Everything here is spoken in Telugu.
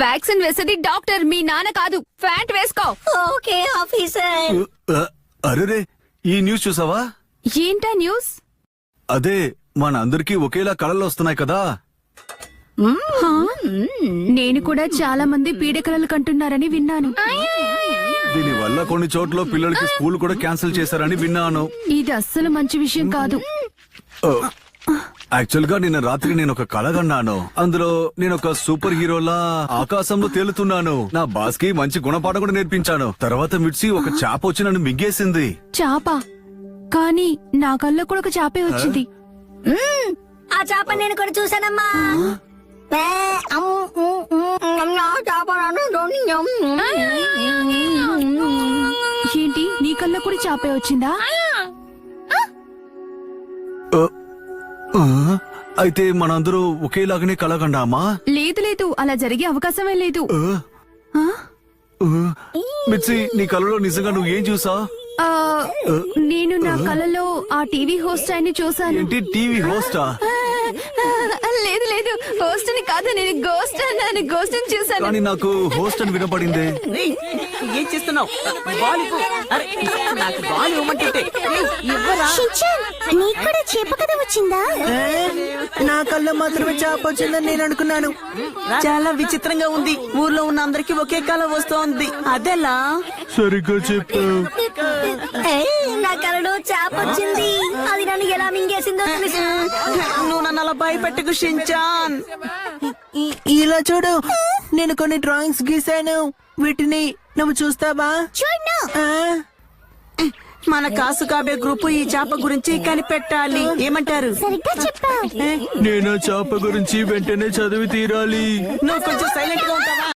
వ్యాక్సిన్ వేసేది డాక్టర్, మీ నాన్న కాదు. ఫ్యాంట్ వేసుకో. Okay officer. అరేరే, ఈ న్యూస్ చూసావా? ఏంటా న్యూస్? అదే మన అందరికీ ఒకేలా కళలు వస్తున్నాయి కదా. నేను కూడా చాలా మంది పీడకలలు కంటున్నారని విన్నాను. దీని వల్ల కొన్ని చోట్ల పిల్లలకి స్కూల్ కూడా క్యాన్సిల్ చేశారని విన్నాను. ఇది అస్సలు మంచి విషయం కాదు. యాక్చువల్ గా నిన్న రాత్రి నేను ఒక కళ కన్నాను. అందులో నేను ఒక సూపర్ హీరోలా ఆకాశంలో తేలుతున్నాను. నా బాస్ కి మంచి గుణపాఠం కూడా నేర్పించాను. తర్వాత మిడ్సి ఒక చాప వచ్చి నన్ను మింగేసింది. చాప? కానీ నా కల్లో కూడా ఒక చాపే వచ్చింది. ఆ చేప నేను కూడా చూసానమ్మా. ఏంటి, నీ కల్లో కూడా చాపే వచ్చిందా? అయితే మనందరూ ఒకేలాగానే కళ కన్నామా? లేదు లేదు, అలా జరిగే అవకాశమే లేదు. మిడ్సి, నీ కళలో నిజంగా నువ్వు ఏం చూసా? నేను నా కలలో ఆ టీవీ హోస్ట్ ఆయన్ని చూశాను. ఏంటి, టీవీ హోస్టా? లేదు లేదు, హోస్ట్ అని కాదు, నేను గోస్ట్ అన్నాను. గోస్ట్ అని చూశాను. కానీ నాకు హోస్ట్ అని వినపడింది. ఏం చేస్తున్నావు? నాకు బాల్ ఇవ్వమంటుంటే నీకు కూడా చేప కథ వచ్చిందా? నా కళ్ళ మాత్రమే చేప వచ్చిందని నేను అనుకున్నాను. చాలా విచిత్రంగా ఉంది. ఊర్లో ఉన్న అందరికి ఒకే కళ వస్తోంది. అదెలా? సరిగ్గా చెప్పావు. నా కళలో చేప వచ్చింది. అది నన్ను ఎలా మింగేసిందో తెలుసు. నువ్వు నన్ను అలా భయపెట్టుకు షించాన్. ఇలా చూడు, నేను కొన్ని డ్రాయింగ్స్ గీసాను. వీటిని నువ్వు చూస్తావా? మన కాసు కాబే గ్రూప్ ఈ చేప గురించి కనిపెట్టాలి. ఏమంటారు? సరిగ్గా చెప్పావు. నేను చేప గురించి వెంటనే చదివి తీరాలి. నువ్వు కొంచెం సైలెంట్ గా ఉంటావా?